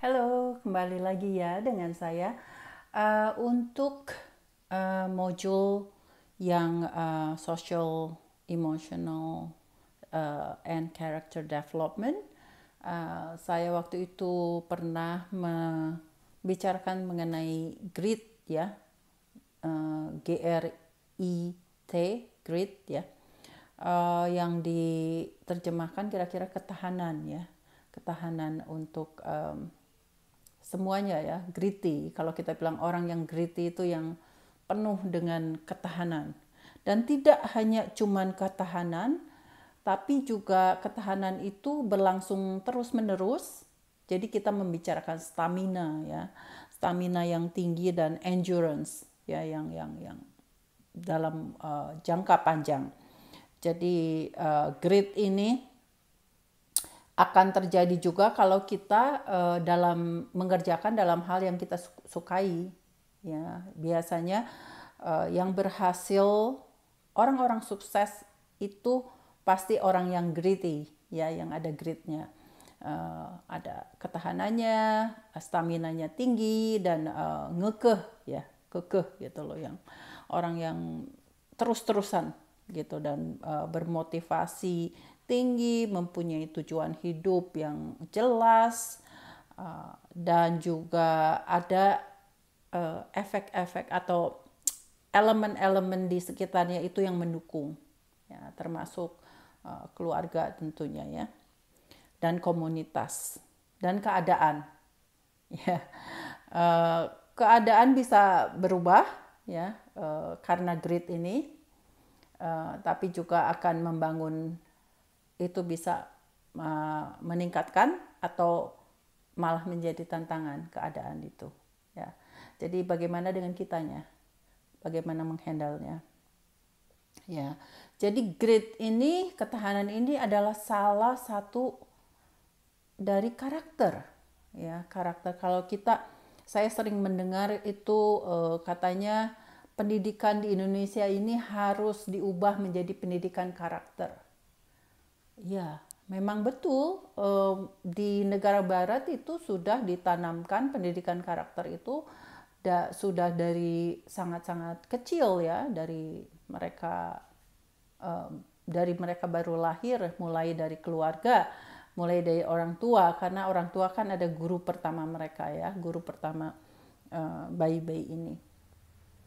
Halo, kembali lagi ya dengan saya. Untuk modul yang social, emotional, and character development, saya waktu itu pernah membicarakan mengenai grit ya, GRIT, grit ya, yang diterjemahkan kira-kira ketahanan ya, ketahanan untuk semuanya ya, gritty. Kalau kita bilang orang yang gritty itu yang penuh dengan ketahanan. Dan tidak hanya cuman ketahanan, tapi juga ketahanan itu berlangsung terus-menerus. Jadi kita membicarakan stamina ya, stamina yang tinggi dan endurance ya, yang dalam jangka panjang. Jadi grit ini akan terjadi juga kalau kita dalam mengerjakan dalam hal yang kita sukai ya. Biasanya yang berhasil, orang-orang sukses itu pasti orang yang gritty ya, yang ada gritnya, ada ketahanannya, staminanya tinggi, dan ngekeh ya, kekeh gitu loh, yang orang yang terus-terusan gitu, dan bermotivasi tinggi, mempunyai tujuan hidup yang jelas, dan juga ada efek-efek atau elemen-elemen di sekitarnya itu yang mendukung ya, termasuk keluarga tentunya ya, dan komunitas dan keadaan ya. Keadaan bisa berubah ya, karena grit ini, tapi juga akan membangun, itu bisa meningkatkan atau malah menjadi tantangan keadaan itu ya. Jadi bagaimana dengan kitanya, bagaimana menghandle-nya ya. Jadi grit ini, ketahanan ini adalah salah satu dari karakter ya, karakter. Kalau kita, saya sering mendengar itu katanya pendidikan di Indonesia ini harus diubah menjadi pendidikan karakter. Ya, memang betul, di negara barat itu sudah ditanamkan pendidikan karakter itu sudah dari sangat-sangat kecil ya, dari mereka baru lahir, mulai dari keluarga, mulai dari orang tua, karena orang tua kan ada guru pertama mereka ya, guru pertama bayi-bayi ini.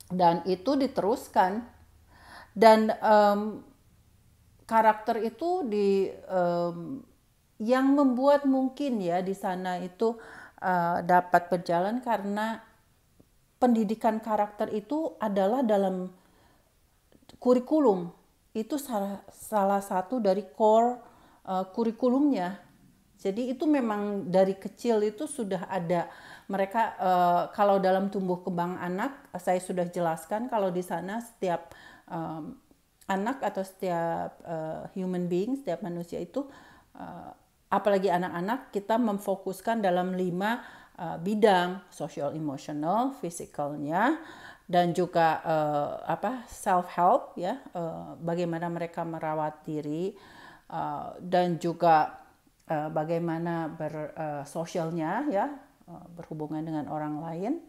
Dan itu diteruskan, dan karakter itu yang membuat mungkin ya di sana itu dapat berjalan karena pendidikan karakter itu adalah dalam kurikulum. Itu salah satu dari core kurikulumnya. Jadi itu memang dari kecil itu sudah ada. Mereka kalau dalam tumbuh kembang anak, saya sudah jelaskan kalau di sana setiap anak atau setiap human being, setiap manusia itu, apalagi anak-anak, kita memfokuskan dalam 5 bidang: social, emotional, physicalnya, dan juga self help ya, bagaimana mereka merawat diri, dan juga bagaimana bersosialnya ya, berhubungan dengan orang lain,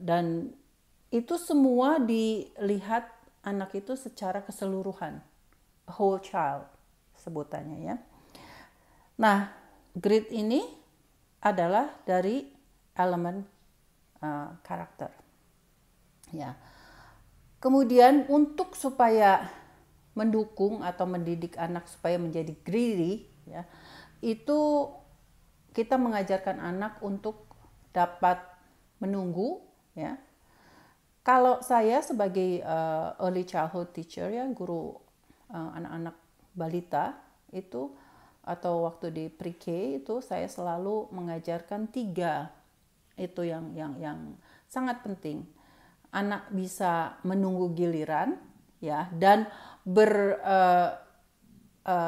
dan itu semua dilihat anak itu secara keseluruhan, whole child sebutannya ya. Nah, grit ini adalah dari elemen karakter ya. Kemudian untuk supaya mendukung atau mendidik anak supaya menjadi greedy ya, itu kita mengajarkan anak untuk dapat menunggu ya. Kalau saya sebagai early childhood teacher ya, guru anak-anak balita itu, atau waktu di pre-K itu, saya selalu mengajarkan 3 itu yang sangat penting. Anak bisa menunggu giliran ya, dan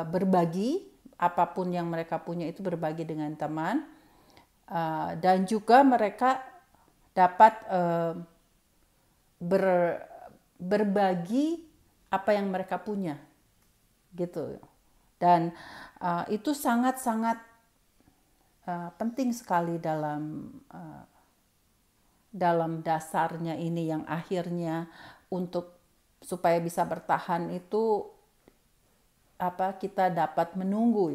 berbagi apapun yang mereka punya itu, berbagi dengan teman, dan juga mereka dapat berbagi apa yang mereka punya gitu. Dan itu sangat-sangat penting sekali dalam dasarnya ini yang akhirnya untuk supaya bisa bertahan itu kita dapat menunggu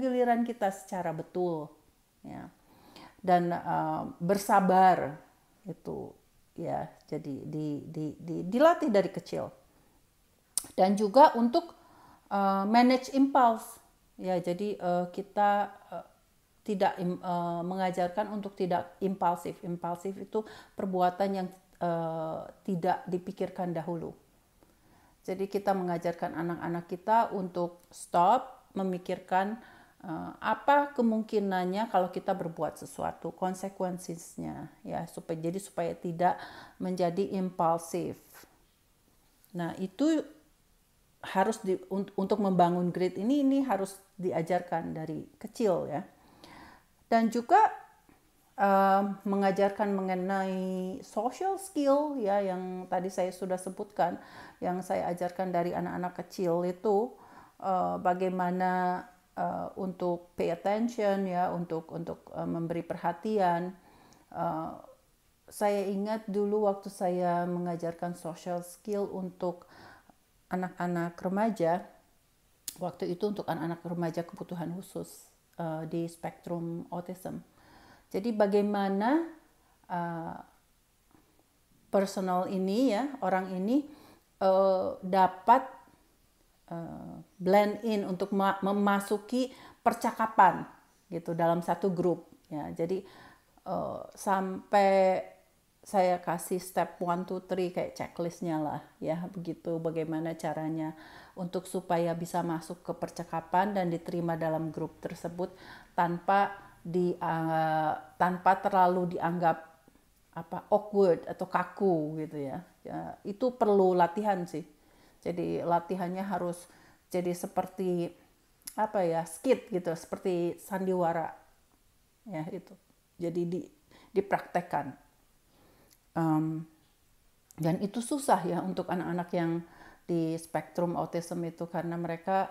giliran kita secara betul ya, dan bersabar itu ya, jadi dilatih dari kecil. Dan juga untuk manage impulse ya, jadi kita tidak mengajarkan untuk tidak impulsif. Impulsif itu perbuatan yang tidak dipikirkan dahulu. Jadi kita mengajarkan anak-anak kita untuk stop, memikirkan apa kemungkinannya kalau kita berbuat sesuatu, konsekuensinya ya, supaya tidak menjadi impulsif. Nah, itu harus untuk membangun grit ini harus diajarkan dari kecil ya. Dan juga mengajarkan mengenai social skill ya, yang tadi saya sudah sebutkan, yang saya ajarkan dari anak-anak kecil itu bagaimana untuk pay attention ya, untuk memberi perhatian. Saya ingat dulu waktu saya mengajarkan social skill untuk anak-anak remaja, waktu itu untuk anak-anak remaja kebutuhan khusus di spektrum autism. Jadi bagaimana personal ini ya, orang ini dapat blend in untuk memasuki percakapan gitu dalam satu grup ya. Jadi sampai saya kasih step 1, 2, 3 kayak checklistnya lah ya, begitu bagaimana caranya untuk supaya bisa masuk ke percakapan dan diterima dalam grup tersebut tanpa terlalu dianggap awkward atau kaku gitu ya. Itu perlu latihan sih. Jadi latihannya harus jadi seperti skit gitu, seperti sandiwara ya itu. Jadi dipraktekkan. Dan itu susah ya untuk anak-anak yang di spektrum autism itu, karena mereka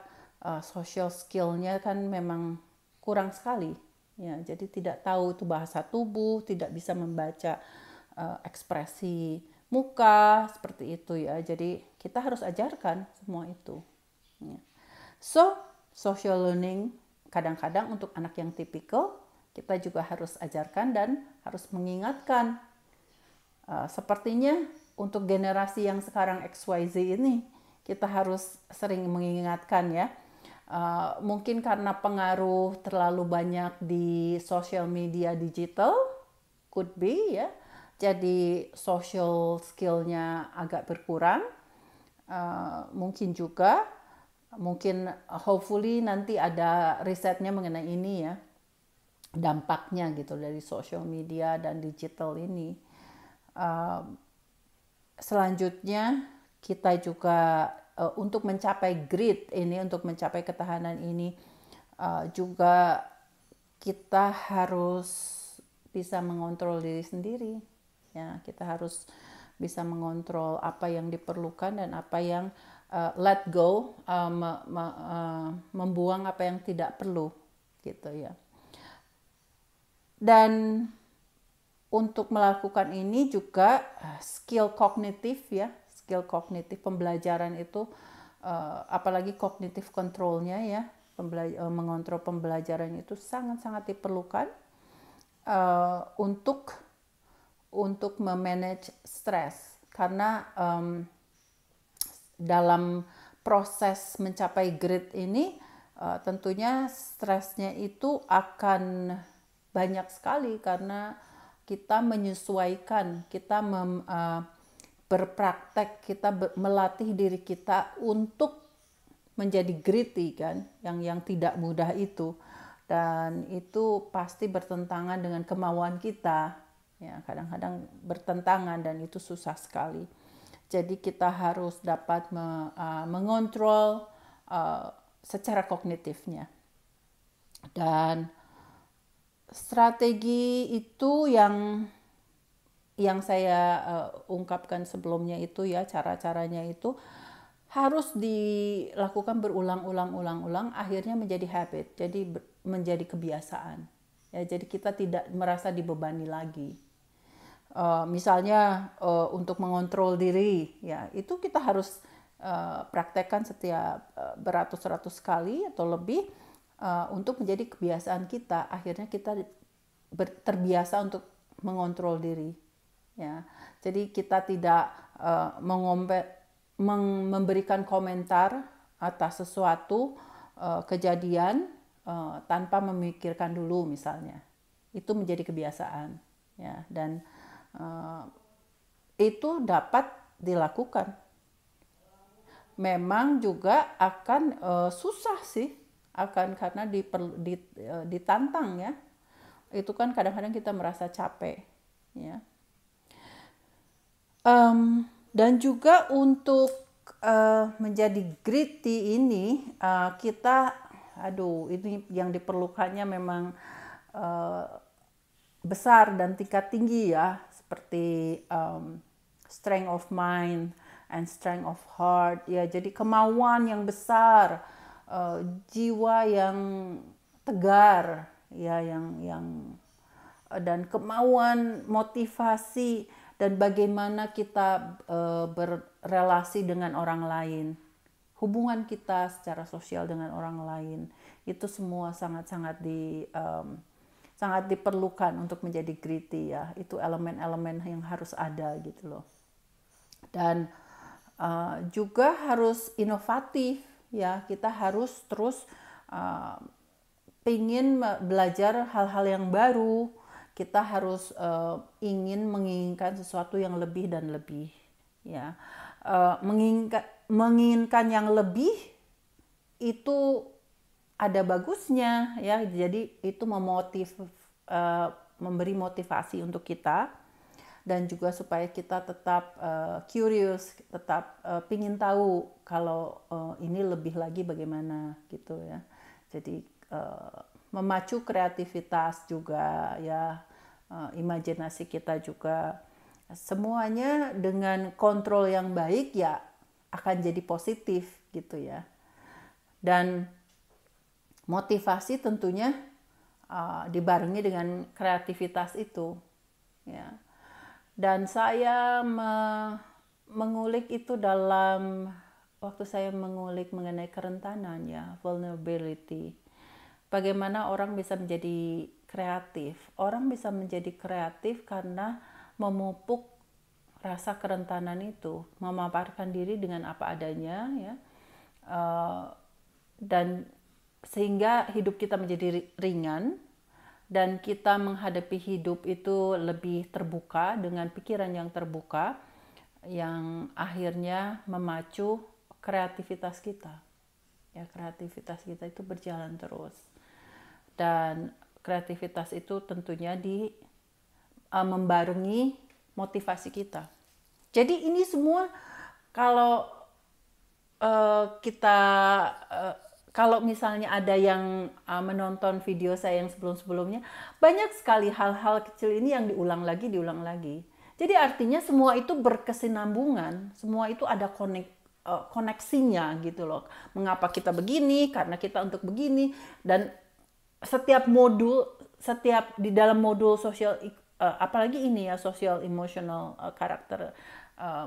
social skill-nya kan memang kurang sekali ya, jadi tidak tahu itu bahasa tubuh, tidak bisa membaca ekspresi muka seperti itu ya. Jadi kita harus ajarkan semua itu ya. So social learning kadang-kadang untuk anak yang tipikal kita juga harus ajarkan dan harus mengingatkan. Sepertinya untuk generasi yang sekarang XYZ ini kita harus sering mengingatkan ya. Mungkin karena pengaruh terlalu banyak di social media digital, could be ya. Jadi social skill-nya agak berkurang. Mungkin hopefully nanti ada risetnya mengenai ini ya, dampaknya gitu dari social media dan digital ini. Selanjutnya kita juga untuk mencapai grit ini, untuk mencapai ketahanan ini juga kita harus bisa mengontrol diri sendiri ya. Kita harus bisa mengontrol apa yang diperlukan dan apa yang let go, membuang apa yang tidak perlu gitu ya. Dan untuk melakukan ini juga skill kognitif ya, skill kognitif pembelajaran itu apalagi kognitif kontrolnya ya, mengontrol pembelajaran itu sangat-sangat diperlukan untuk memanage stres, karena dalam proses mencapai grit ini tentunya stresnya itu akan banyak sekali karena kita menyesuaikan, kita berpraktek, kita melatih diri kita untuk menjadi gritty kan, yang tidak mudah itu, dan itu pasti bertentangan dengan kemauan kita ya, kadang-kadang bertentangan dan itu susah sekali. Jadi kita harus dapat mengontrol secara kognitifnya. Dan strategi itu yang saya ungkapkan sebelumnya itu ya, cara-caranya itu harus dilakukan berulang-ulang, akhirnya menjadi habit, jadi menjadi kebiasaan Ya, jadi kita tidak merasa dibebani lagi. Misalnya untuk mengontrol diri, ya itu kita harus praktekkan setiap beratus-ratus kali atau lebih untuk menjadi kebiasaan kita. Akhirnya kita terbiasa untuk mengontrol diri. Ya, jadi kita tidak memberikan komentar atas sesuatu kejadian tanpa memikirkan dulu misalnya. Itu menjadi kebiasaan, ya, dan itu dapat dilakukan. Memang juga akan susah sih, akan karena ditantang ya. Itu kan kadang-kadang kita merasa capek, ya. Dan juga untuk menjadi gritty ini kita, ini yang diperlukannya memang besar dan tingkat tinggi ya, seperti strength of mind and strength of heart, ya, jadi kemauan yang besar, jiwa yang tegar, ya, yang dan kemauan, motivasi, dan bagaimana kita berrelasi dengan orang lain, hubungan kita secara sosial dengan orang lain, itu semua sangat-sangat sangat diperlukan untuk menjadi gritty ya. Itu elemen-elemen yang harus ada gitu loh. Dan juga harus inovatif ya. Kita harus terus ingin belajar hal-hal yang baru. Kita harus menginginkan sesuatu yang lebih dan lebih ya. Menginginkan yang lebih itu ada bagusnya ya, jadi itu memberi motivasi untuk kita, dan juga supaya kita tetap curious, tetap pingin tahu kalau ini lebih lagi bagaimana gitu ya. Jadi memacu kreativitas juga ya, imajinasi kita juga, semuanya dengan kontrol yang baik ya akan jadi positif gitu ya. Dan motivasi tentunya dibarengi dengan kreativitas itu ya. Dan saya mengulik itu dalam waktu saya mengulik mengenai kerentanan ya, vulnerability. Bagaimana orang bisa menjadi kreatif? Orang bisa menjadi kreatif karena memupuk rasa kerentanan itu, memaparkan diri dengan apa adanya ya, dan sehingga hidup kita menjadi ringan dan kita menghadapi hidup itu lebih terbuka dengan pikiran yang terbuka, yang akhirnya memacu kreativitas kita. Ya, kreativitas kita itu berjalan terus. Dan kreativitas itu tentunya membarengi motivasi kita. Jadi ini semua kalau kalau misalnya ada yang menonton video saya yang sebelum-sebelumnya, banyak sekali hal-hal kecil ini yang diulang lagi. Jadi artinya semua itu berkesinambungan, semua itu ada koneksinya gitu loh. Mengapa kita begini? Karena kita untuk begini. Dan setiap di dalam modul sosial, apalagi ini ya, social emotional karakter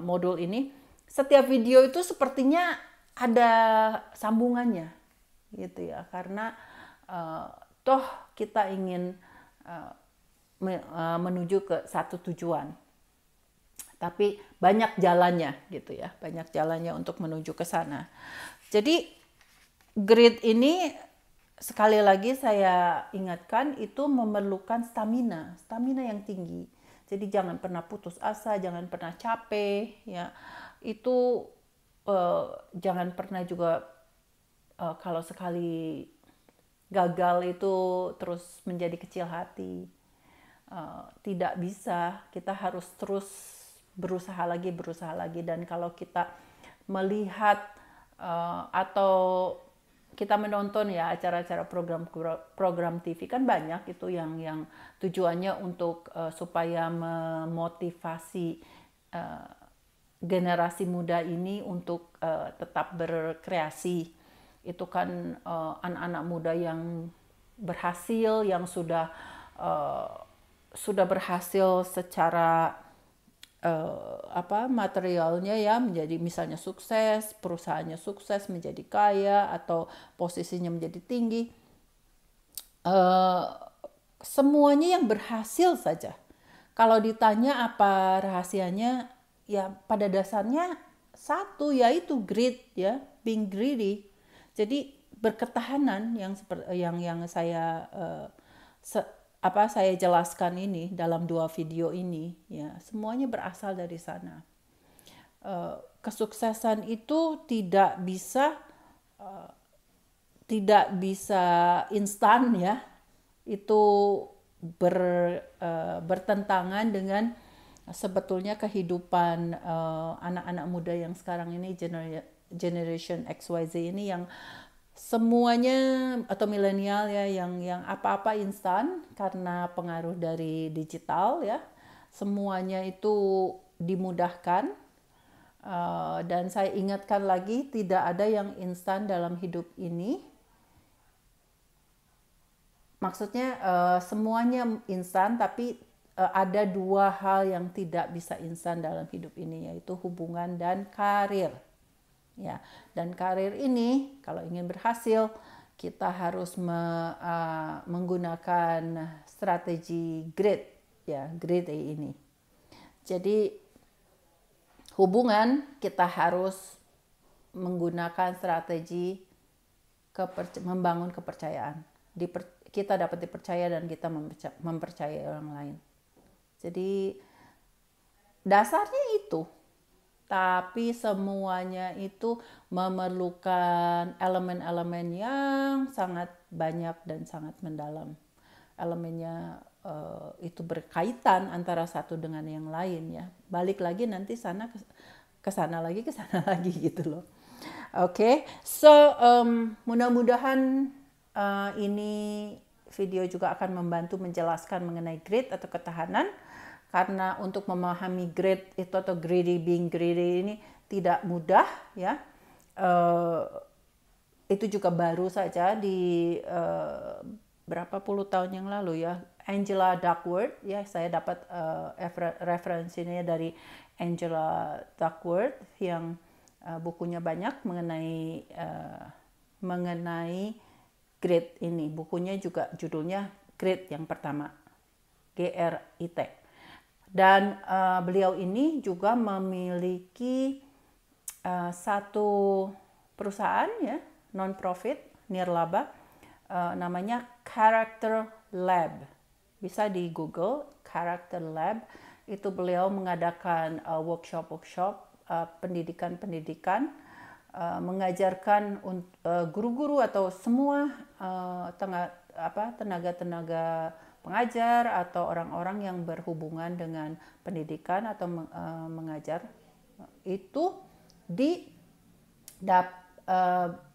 modul ini, setiap video itu sepertinya ada sambungannya gitu ya, karena toh kita ingin menuju ke satu tujuan, tapi banyak jalannya gitu ya, banyak jalannya untuk menuju ke sana. Jadi grit ini sekali lagi saya ingatkan, itu memerlukan stamina yang tinggi. Jadi jangan pernah putus asa, jangan pernah capek ya. Itu jangan pernah juga kalau sekali gagal itu terus menjadi kecil hati. Tidak bisa, kita harus terus berusaha lagi. Dan kalau kita melihat atau kita menonton ya acara-acara program TV, kan banyak itu yang tujuannya untuk supaya memotivasi generasi muda ini untuk tetap berkreasi. Itu kan anak-anak muda yang berhasil, yang sudah uh, sudah berhasil secara materialnya ya, menjadi misalnya sukses, perusahaannya sukses, menjadi kaya atau posisinya menjadi tinggi, semuanya yang berhasil saja. Kalau ditanya apa rahasianya, ya pada dasarnya satu, yaitu greed, ya, being greedy. Jadi berketahanan yang saya saya jelaskan ini dalam 2 video ini, ya, semuanya berasal dari sana. Kesuksesan itu tidak bisa instan, ya. Itu bertentangan dengan sebetulnya kehidupan anak-anak muda yang sekarang ini, generation XYZ ini, yang semuanya, atau milenial ya, yang apa-apa instan karena pengaruh dari digital, ya. Semuanya itu dimudahkan, dan saya ingatkan lagi, tidak ada yang instan dalam hidup ini. Maksudnya semuanya instan, tapi ada 2 hal yang tidak bisa instan dalam hidup ini, yaitu hubungan dan karir. Ya, dan karir ini kalau ingin berhasil, kita harus menggunakan strategi GRID, ya, GRID ini. Jadi hubungan kita harus menggunakan strategi membangun kepercayaan. Kita dapat dipercaya dan kita mempercayai orang lain. Jadi dasarnya itu. Tapi semuanya itu memerlukan elemen-elemen yang sangat banyak dan sangat mendalam. Elemennya itu berkaitan antara satu dengan yang lain, ya. Balik lagi nanti ke sana lagi gitu loh. Oke, so mudah-mudahan ini video juga akan membantu menjelaskan mengenai greed atau ketahanan. Karena untuk memahami greed itu atau being greedy ini tidak mudah, ya. Itu juga baru saja di berapa puluh tahun yang lalu, ya. Angela Duckworth, ya, saya dapat referensinya dari Angela Duckworth yang bukunya banyak mengenai greed ini. Bukunya juga judulnya Greed yang pertama, GRIT. Dan beliau ini juga memiliki satu perusahaan, ya, non-profit, nirlaba, namanya Character Lab. Bisa di Google, Character Lab. Itu beliau mengadakan workshop-workshop, pendidikan-pendidikan, mengajarkan guru-guru atau semua tenaga-tenaga pengajar atau orang-orang yang berhubungan dengan pendidikan atau mengajar itu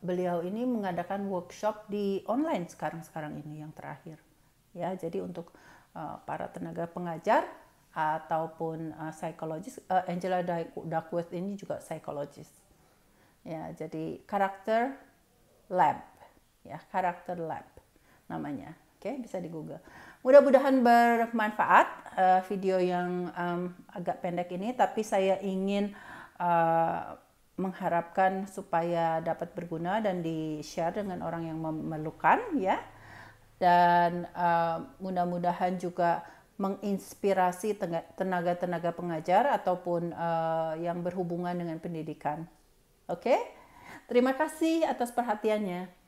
beliau ini mengadakan workshop di online sekarang ini yang terakhir, ya. Jadi untuk para tenaga pengajar ataupun psikologis, Angela Duckworth ini juga psikologis, ya. Jadi Character Lab, ya, Character Lab namanya. Oke, bisa di Google. Mudah-mudahan bermanfaat video yang agak pendek ini, tapi saya ingin mengharapkan supaya dapat berguna dan di-share dengan orang yang memerlukan, ya. Dan mudah-mudahan juga menginspirasi tenaga-tenaga pengajar ataupun yang berhubungan dengan pendidikan. Oke? Terima kasih atas perhatiannya.